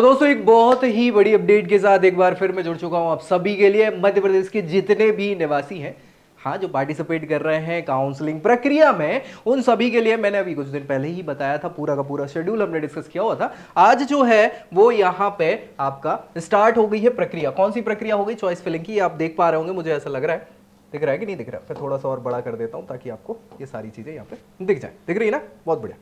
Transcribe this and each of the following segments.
तो दोस्तों एक बहुत ही बड़ी अपडेट के साथ एक बार फिर मैं जुड़ चुका हूं आप सभी के लिए। मध्य प्रदेश के जितने भी निवासी हैं, हाँ, जो पार्टिसिपेट कर रहे हैं काउंसलिंग प्रक्रिया में, उन सभी के लिए मैंने अभी कुछ दिन पहले ही बताया था, पूरा का पूरा शेड्यूल हमने डिस्कस किया हुआ था। आज जो है वो यहाँ पे आपका स्टार्ट हो गई है प्रक्रिया। कौन सी प्रक्रिया हो गई? चॉइस फिलिंग की। आप देख पा रहे होंगे, मुझे ऐसा लग रहा है, दिख रहा है कि नहीं दिख रहा? मैं थोड़ा सा और बड़ा कर देता हूं ताकि आपको ये सारी चीजें यहाँ पे दिख जाए। दिख रही है ना? बहुत बढ़िया।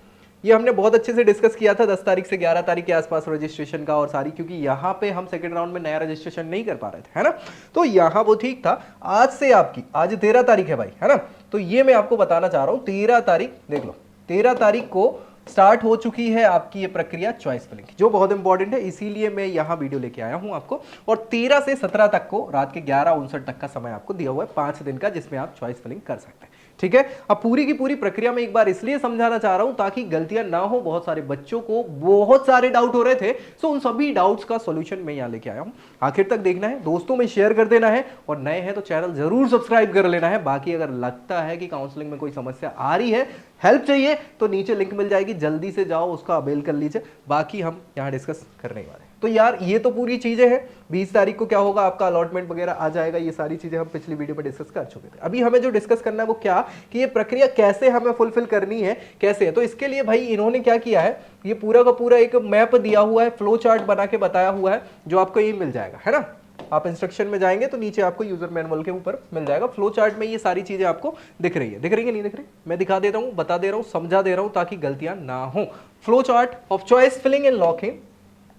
ये हमने बहुत अच्छे से डिस्कस किया था 10 तारीख से 11 तारीख के आसपास रजिस्ट्रेशन का और सारी, क्योंकि यहाँ पे हम सेकंड राउंड में नया रजिस्ट्रेशन नहीं कर पा रहे थे, है ना? तो यहाँ वो ठीक था। आज से आपकी, आज 13 तारीख है भाई, है ना? तो ये मैं आपको बताना चाह रहा हूँ, 13 तारीख देख लो, 13 तारीख को स्टार्ट हो चुकी है आपकी ये प्रक्रिया चॉइस फिलिंग की, जो बहुत इंपॉर्टेंट है, इसीलिए मैं यहाँ वीडियो लेके आया हूँ आपको। और 13 से 17 तक को रात के 11:59 तक का समय आपको दिया हुआ है, 5 दिन का, जिसमें आप चॉइस फिलिंग कर सकते हैं। ठीक है। अब पूरी की पूरी प्रक्रिया में एक बार इसलिए समझाना चाह रहा हूं ताकि गलतियां ना हो। बहुत सारे बच्चों को बहुत सारे डाउट हो रहे थे, सो उन सभी डाउट्स का सॉल्यूशन मैं यहां लेके आया हूं। आखिर तक देखना है, दोस्तों में शेयर कर देना है, और नए हैं तो चैनल जरूर सब्सक्राइब कर लेना है। बाकी अगर लगता है कि काउंसलिंग में कोई समस्या आ रही है, हेल्प चाहिए, तो नीचे लिंक मिल जाएगी, जल्दी से जाओ, उसका अवेल कर लीजिए। बाकी हम यहां डिस्कस करने वाले हैं। तो यार ये तो पूरी चीजें हैं। 20 तारीख को क्या होगा, आपका अलॉटमेंट वगैरह आ जाएगा। ये सारी चीजें हम पिछली वीडियो में डिस्कस कर चुके थे। अभी हमें जो डिस्कस करना है वो क्या, कि ये प्रक्रिया कैसे हमें फुलफिल करनी है, कैसे है। तो इसके लिए भाई इन्होंने क्या किया है, ये पूरा का पूरा एक मैप दिया हुआ है, फ्लो चार्ट बना के बताया हुआ है, जो आपको ये मिल जाएगा, है ना? आप इंस्ट्रक्शन में जाएंगे तो नीचे आपको यूजर मैनुअल के ऊपर मिल जाएगा। फ्लो चार्ट में ये सारी चीजें आपको दिख रही है। दिख रही है नहीं दिख रही? मैं दिखा देता हूं, बता दे रहा हूं, समझा दे रहा हूं, ताकि गलतियां ना हो। Flow chart of choice filling and locking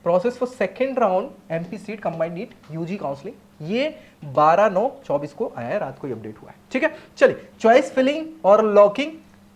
process for second round MP seat combined NEET UG counselling, ये 12/9/24 को आया है, रात को अपडेट हुआ है। ठीक है, चलिए। चॉइस फिलिंग और लॉकिंग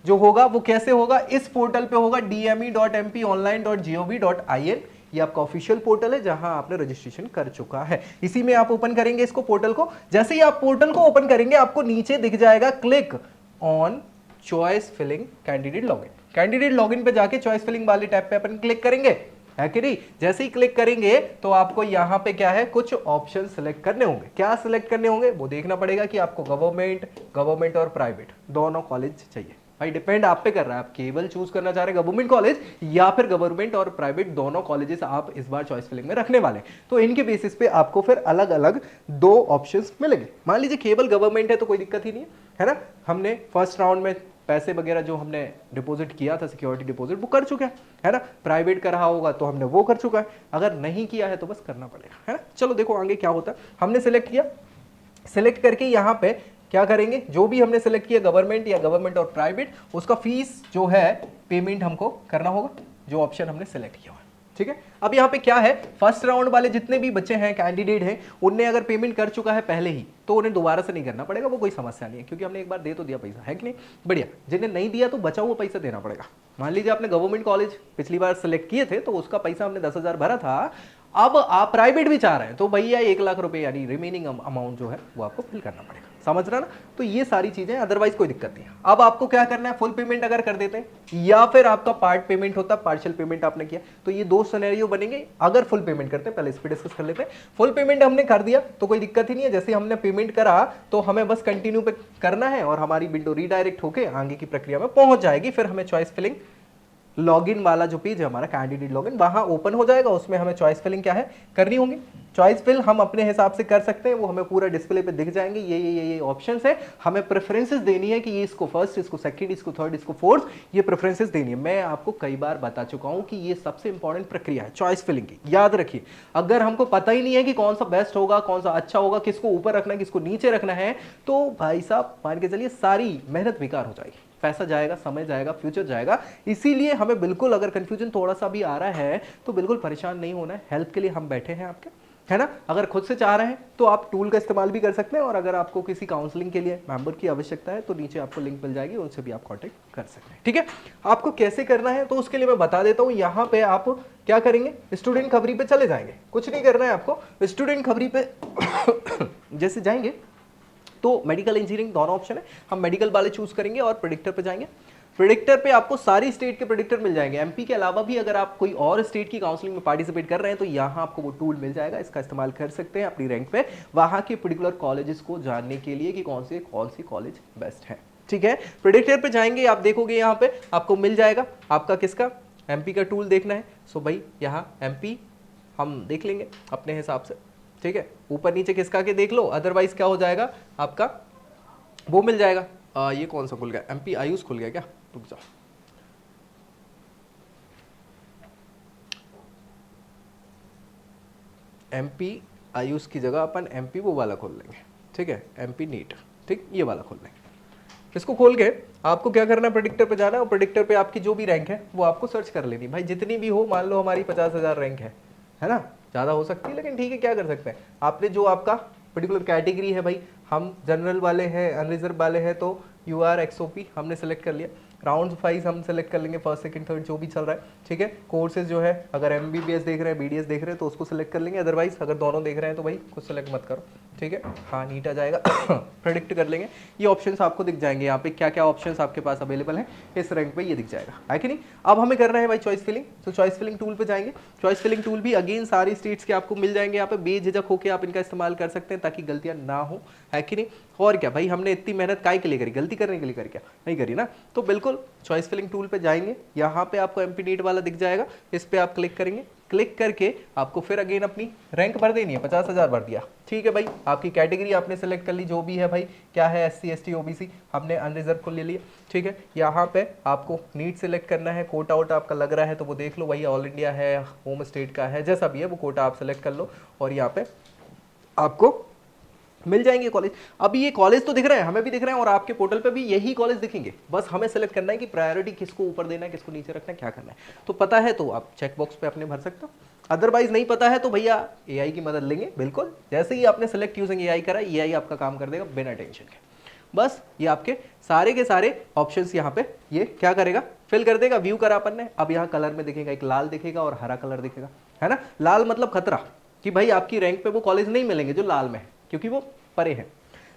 जो होगा वो कैसे होगा, इस पोर्टल पे होगा, dme.mponline.gov.in। ये आपका ऑफिशियल पोर्टल है जहां आपने रजिस्ट्रेशन कर चुका है। इसी में आप ओपन करेंगे इसको, पोर्टल को। जैसे ही आप पोर्टल को ओपन करेंगे, आपको नीचे दिख जाएगा click on choice filling candidate login. Candidate login पे जाके चॉइस फिलिंग वाले टैब पे अपन क्लिक करेंगे, है कि नहीं? जैसे ही क्लिक करेंगे तो आपको यहां पे क्या है, कुछ ऑप्शन सिलेक्ट करने होंगे। क्या सिलेक्ट करने होंगे वो देखना पड़ेगा कि आपको गवर्नमेंट और प्राइवेट दोनों कॉलेज चाहिए। भाई डिपेंड आप पे कर रहा है, आप केवल चूज करना चाह रहे हैं गवर्नमेंट कॉलेज, या फिर गवर्नमेंट और प्राइवेट दोनों कॉलेजेस आप इस बार चॉइस फिलिंग में रखने वाले। तो इनके बेसिस पे आपको फिर अलग अलग 2 ऑप्शंस मिलेंगे। मान लीजिए केवल गवर्नमेंट है तो कोई दिक्कत ही नहीं है ना? हमने फर्स्ट राउंड में पैसे वगैरह जो हमने डिपॉजिट किया था, सिक्योरिटी डिपॉजिट, वो कर चुके हैं, है ना? प्राइवेट का रहा होगा तो हमने वो कर चुका है। अगर नहीं किया है तो बस करना पड़ेगा, है ना? चलो देखो आगे क्या होता है। हमने सिलेक्ट किया, सिलेक्ट करके यहाँ पे क्या करेंगे, जो भी हमने सिलेक्ट किया गवर्नमेंट या गवर्नमेंट और प्राइवेट, उसका फीस जो है पेमेंट हमको करना होगा, जो ऑप्शन हमने सिलेक्ट किया हुआ है। ठीक है। अब यहाँ पे क्या है, फर्स्ट राउंड वाले जितने भी बच्चे हैं, कैंडिडेट हैं, उनने अगर पेमेंट कर चुका है पहले ही, तो उन्हें दोबारा से नहीं करना पड़ेगा, वो कोई समस्या नहीं है, क्योंकि हमने एक बार दे तो दिया पैसा, है कि नहीं? बढ़िया। जिन्हें नहीं दिया तो बचा हुआ पैसा देना पड़ेगा। मान लीजिए आपने गवर्नमेंट कॉलेज पिछली बार सेलेक्ट किए थे, तो उसका पैसा हमने 10,000 भरा था। अब आप प्राइवेट भी चाह रहे हैं तो भैया 1 लाख रुपए यानी रिमेनिंग अमाउंट जो है वो आपको फिल करना पड़ेगा। समझ रहा ना? तो ये सारी चीजें, अदरवाइज कोई दिक्कत नहीं है। अब आपको क्या करना है, फुल पेमेंट अगर कर देते हैं या फिर आपका पार्ट पेमेंट होता, पार्शियल पेमेंट आपने किया, तो ये 2 सिनेरियो बनेंगे। अगर फुल पेमेंट करते हैं, पहले इस पे डिस्कस कर लेते हैं। फुल पेमेंट हमने कर दिया तो कोई दिक्कत ही नहीं है। जैसे हमने पेमेंट करा तो हमें बस कंटिन्यू पे करना है और हमारी विंडो रीडायरेक्ट होकर आगे की प्रक्रिया में पहुंच जाएगी। फिर हमें चॉइस फिलिंग लॉगिन वाला जो पेज है हमारा, कैंडिडेट लॉगिन, वहां ओपन हो जाएगा। उसमें हमें चॉइस फिलिंग क्या है करनी होगी। चॉइस फिल हम अपने हिसाब से कर सकते हैं, वो हमें पूरा डिस्प्ले पे दिख जाएंगे। ये ऑप्शंस है। हमें प्रेफरेंसेस देनी है कि ये इसको फर्स्ट, इसको सेकंड, इसको थर्ड, इसको फोर्थ, ये प्रेफरेंसेस देनी है। मैं आपको कई बार बता चुका हूं कि ये सबसे इंपॉर्टेंट प्रक्रिया है चॉइस फिलिंग की, याद रखिए। अगर हमको पता ही नहीं है कि कौन सा बेस्ट होगा, कौन सा अच्छा होगा, किसको ऊपर रखना है, किसको नीचे रखना है, तो भाई साहब मान के चलिए सारी मेहनत बेकार हो जाएगी, पैसा जाएगा, समय जाएगा, फ्यूचर जाएगा। इसीलिए हमें बिल्कुल, अगर कंफ्यूजन थोड़ा सा भी आ रहा है तो बिल्कुल परेशान नहीं होना है। हेल्प के लिए हम बैठे हैं आपके, है ना? अगर खुद से चाह रहे हैं तो आप टूल का इस्तेमाल भी कर सकते हैं, और अगर आपको किसी काउंसलिंग के लिए मेंबर की आवश्यकता है तो नीचे आपको लिंक मिल जाएगी, उनसे भी आप कांटेक्ट कर सकते हैं। ठीक है। आपको कैसे करना है तो उसके लिए मैं बता देता हूं। यहां पे आप क्या करेंगे, स्टूडेंट खबरी पे चले जाएंगे। कुछ नहीं करना है आपको, स्टूडेंट खबरी पे जैसे जाएंगे तो मेडिकल इंजीनियरिंग दोनों ऑप्शन है, हम मेडिकल वाले चूज करेंगे और प्रेडिक्टर पे जाएंगे। प्रेडिक्टर पे आपको सारी स्टेट के प्रेडिक्टर मिल जाएंगे। एमपी के अलावा भी अगर आप कोई और स्टेट की काउंसलिंग में पार्टिसिपेट कर रहे हैं तो यहाँ आपको वो टूल मिल जाएगा, इसका इस्तेमाल कर सकते हैं अपनी रैंक पे, वहां के पर्टिकुलर कॉलेजेस को जानने के लिए कि कौन सी कॉलेज बेस्ट है। ठीक है। प्रेडिक्टर पे जाएंगे, आप देखोगे यहाँ पे आपको मिल जाएगा आपका किसका, एमपी का टूल देखना है। सो भाई यहाँ एमपी हम देख लेंगे अपने हिसाब से, ठीक है। ऊपर नीचे खिसका के देख लो, अदरवाइज क्या हो जाएगा आपका, वो मिल जाएगा। ये कौन सा खुल गया, एमपी आयुष खुल गया क्या, रुक जाओ। एमपी आयुष की जगह अपन एमपी वो वाला खोल लेंगे, ठीक है, एमपी नीट, ठीक, ये वाला खोल लेंगे। इसको खोल के आपको क्या करना है, प्रेडिक्टर पे जाना है और प्रेडिक्टर पे आपकी जो भी रैंक है वो आपको सर्च कर लेनी भाई, जितनी भी हो। मान लो हमारी 50,000 रैंक है ना, ज़्यादा हो सकती है लेकिन ठीक है, क्या कर सकते हैं। आपने जो आपका पर्टिकुलर कैटेगरी है भाई, हम जनरल वाले हैं, अनरिजर्व वाले हैं, तो UR XOP हमने सेलेक्ट कर लिया। राउंड वाइज हम सेलेक्ट कर लेंगे, फर्स्ट सेकंड थर्ड जो भी चल रहा है, ठीक है। कोर्सेज जो है, अगर MBBS देख रहे हैं, BDS देख रहे हैं तो उसको सेलेक्ट कर लेंगे, अदरवाइज अगर दोनों देख रहे हैं तो भाई कुछ सेलेक्ट मत करो, ठीक है। हाँ, नीट आ जाएगा। प्रेडिक्ट कर लेंगे, ये ऑप्शंस आपको दिख जाएंगे यहाँ पे, क्या क्या ऑप्शंस आपके पास अवेलेबल है इस रैंक पे, ये दिख जाएगा, है कि नहीं। अब हमें करना है भाई चॉइस फिलिंग, तो चॉइस फिलिंग टूल पे जाएंगे। चॉइस फिलिंग टूल भी अगेन सारी स्टेट्स के आपको मिल जाएंगे यहाँ पे, बेझिझक होकर आप इनका इस्तेमाल कर सकते हैं ताकि गलतियां ना हो, है कि नहीं। और क्या भाई, हमने इतनी मेहनत काय के लिए करी, गलती करने के लिए करी क्या, नहीं करी ना। तो बिल्कुल चॉइस फिलिंग टूल पे जाएंगे, यहाँ पे आपको एमपी नीट वाला दिख जाएगा, इस पे आप क्लिक करेंगे। क्लिक करके आपको फिर अगेन अपनी रैंक भर देनी है, 50,000 भर दिया, ठीक है भाई। आपकी कैटेगरी आपने सेलेक्ट कर ली, जो भी है भाई, क्या है, SC ST OBC, हमने अनरिजर्व को ले लिया, ठीक है। यहाँ पे आपको नीट सेलेक्ट करना है, कोटा वोटा आपका लग रहा है तो वो देख लो भाई, ऑल इंडिया है, होम स्टेट का है, जैसा भी है वो कोटा आप सेलेक्ट कर लो और यहाँ पे आपको मिल जाएंगे कॉलेज। अभी ये कॉलेज तो दिख रहे हैं, हमें भी दिख रहे हैं और आपके पोर्टल पे भी यही कॉलेज दिखेंगे, बस हमें सेलेक्ट करना है कि प्रायोरिटी किसको ऊपर देना है, किसको नीचे रखना है, क्या करना है। तो पता है तो आप चेक बॉक्स पे अपने भर सकते हो, अदरवाइज नहीं पता है तो भैया AI की मदद लेंगे, बिल्कुल। जैसे ही आपने सेलेक्ट यूजिंग AI करा, AI आपका काम कर देगा बिना टेंशन के। बस ये आपके सारे के सारे ऑप्शंस यहाँ पे ये क्या करेगा, फिल कर देगा। व्यू करा अपन ने, अब यहाँ कलर में दिखेगा, एक लाल दिखेगा और हरा कलर दिखेगा, है ना। लाल मतलब खतरा कि भाई आपकी रैंक पे वो कॉलेज नहीं मिलेंगे जो लाल में है, क्योंकि वो परे हैं,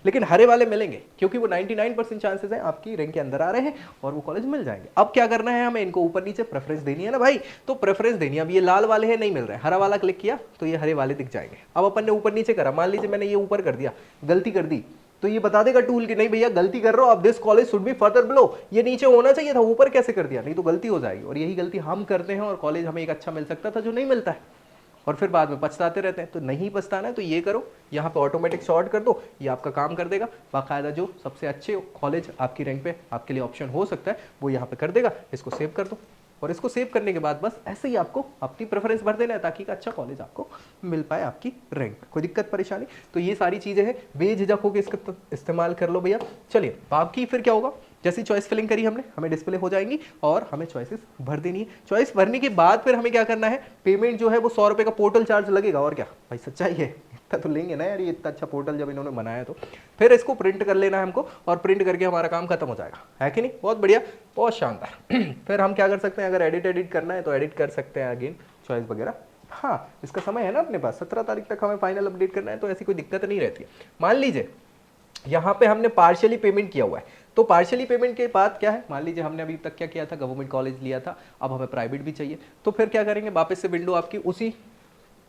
लेकिन हरे वाले मिलेंगे क्योंकि वो 99% चांसेस हैं आपकी रैंक के अंदर आ रहे हैं और वो कॉलेज मिल जाएंगे। अब क्या करना है, हमें इनको ऊपर नीचे प्रेफरेंस देनी है ना भाई, तो प्रेफरेंस देनी है। अब ये लाल वाले हैं, नहीं मिल रहे, हरा वाला क्लिक किया तो ये हरे वाले दिख जाएंगे। अब अपन ने ऊपर नीचे करा, मान लीजिए मैंने ये ऊपर कर दिया, गलती कर दी, तो ये बता देगा टूल कि नहीं भैया गलती कर रहे हो, अब this college should be further below, ये नीचे होना चाहिए था, ऊपर कैसे कर दिया, नहीं तो गलती हो जाएगी। और यही गलती हम करते हैं और कॉलेज हमें एक अच्छा मिल सकता था जो नहीं मिलता है, और फिर बाद में पछताते रहते हैं। तो नहीं पछताना है तो ये करो, यहाँ पे ऑटोमेटिक सॉर्ट कर दो, ये आपका काम कर देगा। बाकायदा जो सबसे अच्छे कॉलेज आपकी रैंक पे आपके लिए ऑप्शन हो सकता है वो यहाँ पे कर देगा। इसको सेव कर दो और इसको सेव करने के बाद बस ऐसे ही आपको अपनी प्रेफरेंस भर देना है ताकि एक अच्छा कॉलेज आपको मिल पाए आपकी रैंक पे। कोई दिक्कत परेशानी, तो ये सारी चीज़ें हैं, बेझिझक होकर इसका इस्तेमाल कर लो भैया। चलिए बाकी फिर क्या होगा, जैसी चॉइस फिलिंग करी हमने, हमें डिस्प्ले हो जाएंगी और हमें चॉइसेस भर देनी है। चॉइस भरने के बाद फिर हमें क्या करना है, पेमेंट जो है वो 100 रुपये का पोर्टल चार्ज लगेगा, और क्या भाई सच्चाई है, इतना तो लेंगे ना यार, ये इतना अच्छा पोर्टल जब इन्होंने बनाया तो। फिर इसको प्रिंट कर लेना है हमको और प्रिंट करके हमारा काम खत्म हो जाएगा, है कि नहीं। बहुत बढ़िया, बहुत शानदार। फिर हम क्या कर सकते हैं, अगर एडिट करना है तो एडिट कर सकते हैं अगेन, चॉइस वगैरह। हाँ, इसका समय है ना अपने पास, 17 तारीख तक हमें फाइनल अपडेट करना है, तो ऐसी कोई दिक्कत नहीं रहती है। मान लीजिए यहाँ पे हमने पार्शियली पेमेंट किया हुआ है, तो पार्शियली पेमेंट के बाद क्या है, मान लीजिए हमने अभी तक क्या किया था, गवर्नमेंट कॉलेज लिया था, अब हमें प्राइवेट भी चाहिए, तो फिर क्या करेंगे, वापस से विंडो आपकी उसी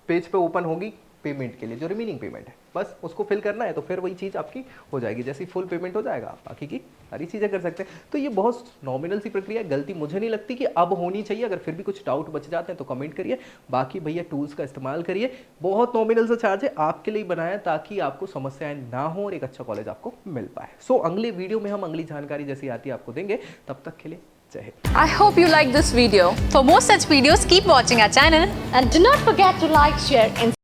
पेज पे ओपन होगी पेमेंट के लिए, जो रिमेनिंग पेमेंट है, बस उसको फिल करना है, तो फिर वही चीज़ आपकी हो जाएगी। जैसी फुल पेमेंट हो जाएगा आप बाकी की सारी चीज़ें कर सकते हैं। तो ये बहुत नॉमिनल सी प्रक्रिया है, गलती मुझे नहीं लगती कि अब होनी चाहिए। अगर फिर भी कुछ डाउट बच जाते हैं तो कमेंट करिए, बाकी भैया टूल्स का इस्तेमाल करिए। बहुत नॉमिनल सा चार्ज है, आपके लिए बनाया ताकि आपको समस्याएं ना हो और एक अच्छा कॉलेज आपको मिल पाए। सो अगले वीडियो में हम अगली जानकारी जैसी आती है आपको देंगे, तब तक के लिए जय Hind. I hope you like this video. For more such videos, keep watching our channel. And do not forget to like, share, and